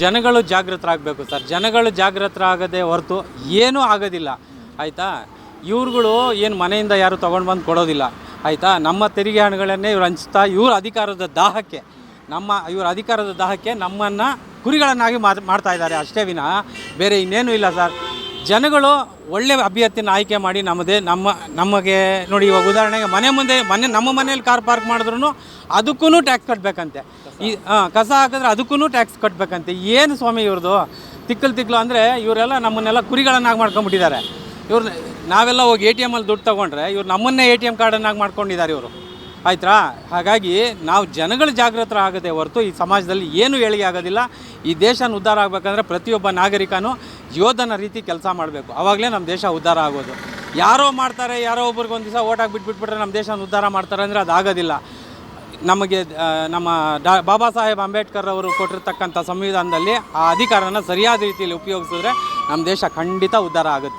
ಜನಗಳು ಜಾಗೃತರಾಗಬೇಕು ಸರ್. ಜನಗಳು ಜಾಗೃತರಾಗದೆ ಹೊರತು ಏನೂ ಆಗೋದಿಲ್ಲ, ಆಯಿತಾ. ಇವ್ರುಗಳು ಏನು ಮನೆಯಿಂದ ಯಾರು ತೊಗೊಂಡು ಬಂದು ಕೊಡೋದಿಲ್ಲ, ಆಯಿತಾ. ನಮ್ಮ ತೆರಿಗೆ ಹಣಗಳನ್ನೇ ಇವ್ರು ಹಂಚ್ತಾ ಇವ್ರ ಅಧಿಕಾರದ ದಾಹಕ್ಕೆ ನಮ್ಮನ್ನು ಕುರಿಗಳನ್ನಾಗಿ ಮಾಡ್ತಾ ಇದ್ದಾರೆ ಅಷ್ಟೇ ವಿನಃ ಬೇರೆ ಇನ್ನೇನು ಇಲ್ಲ ಸರ್. ಜನಗಳು ಒಳ್ಳೆಯ ಅಭ್ಯರ್ಥಿನ ಆಯ್ಕೆ ಮಾಡಿ ನಮಗೆ ನೋಡಿ, ಇವಾಗ ಉದಾಹರಣೆಗೆ ನಮ್ಮ ಮನೇಲಿ ಕಾರ್ ಪಾರ್ಕ್ ಮಾಡಿದ್ರು ಅದಕ್ಕೂ ಟ್ಯಾಕ್ಸ್ ಕಟ್ಟಬೇಕಂತೆ. ಕಸ ಹಾಕಿದ್ರೆ ಅದಕ್ಕೂ ಟ್ಯಾಕ್ಸ್ ಕಟ್ಟಬೇಕಂತೆ. ಏನು ಸ್ವಾಮಿ ಇವ್ರದ್ದು ತಿಕ್ಕಲು ಅಂದರೆ ಇವರೆಲ್ಲ ನಮ್ಮನ್ನೆಲ್ಲ ಕುರಿಗಳನ್ನಾಗಿ ಮಾಡ್ಕೊಂಡ್ಬಿಟ್ಟಿದ್ದಾರೆ. ನಾವೆಲ್ಲ ಹೋಗಿ ATM ಅಲ್ಲಿ ದುಡ್ಡು ತೊಗೊಂಡ್ರೆ ಇವ್ರು ನಮ್ಮನ್ನೇ ATM ಕಾರ್ಡನ್ನಾಗಿ ಮಾಡ್ಕೊಂಡಿದ್ದಾರೆ ಇವರು, ಆಯ್ತಾ. ಹಾಗಾಗಿ ನಾವು ಜನಗಳು ಜಾಗೃತರಾಗದೆ ಹೊರತು ಈ ಸಮಾಜದಲ್ಲಿ ಏನೂ ಏಳಿಗೆ ಆಗೋದಿಲ್ಲ. ಈ ದೇಶನ ಉದ್ಧಾರ ಆಗಬೇಕಂದ್ರೆ ಪ್ರತಿಯೊಬ್ಬ ನಾಗರಿಕನೂ ಯೋಧನ ರೀತಿ ಕೆಲಸ ಮಾಡಬೇಕು, ಆವಾಗಲೇ ನಮ್ಮ ದೇಶ ಉದ್ಧಾರ ಆಗೋದು. ಯಾರೋ ಮಾಡ್ತಾರೆ, ಯಾರೋ ಒಬ್ರಿಗೆ ಒಂದು ದಿವಸ ಓಟಾಗಿ ಬಿಟ್ಬಿಟ್ರೆ ನಮ್ಮ ದೇಶನ ಉದ್ಧಾರ ಮಾಡ್ತಾರೆ ಅಂದರೆ ಅದು ಆಗೋದಿಲ್ಲ. ನಮಗೆ ನಮ್ಮ ಬಾಬಾ ಸಾಹೇಬ್ ಅಂಬೇಡ್ಕರ್ ಅವರು ಕೊಟ್ಟಿರ್ತಕ್ಕಂಥ ಸಂವಿಧಾನದಲ್ಲಿ ಆ ಅಧಿಕಾರನ ಸರಿಯಾದ ರೀತಿಯಲ್ಲಿ ಉಪಯೋಗಿಸಿದ್ರೆ ನಮ್ಮ ದೇಶ ಖಂಡಿತ ಉದ್ಧಾರ ಆಗುತ್ತೆ.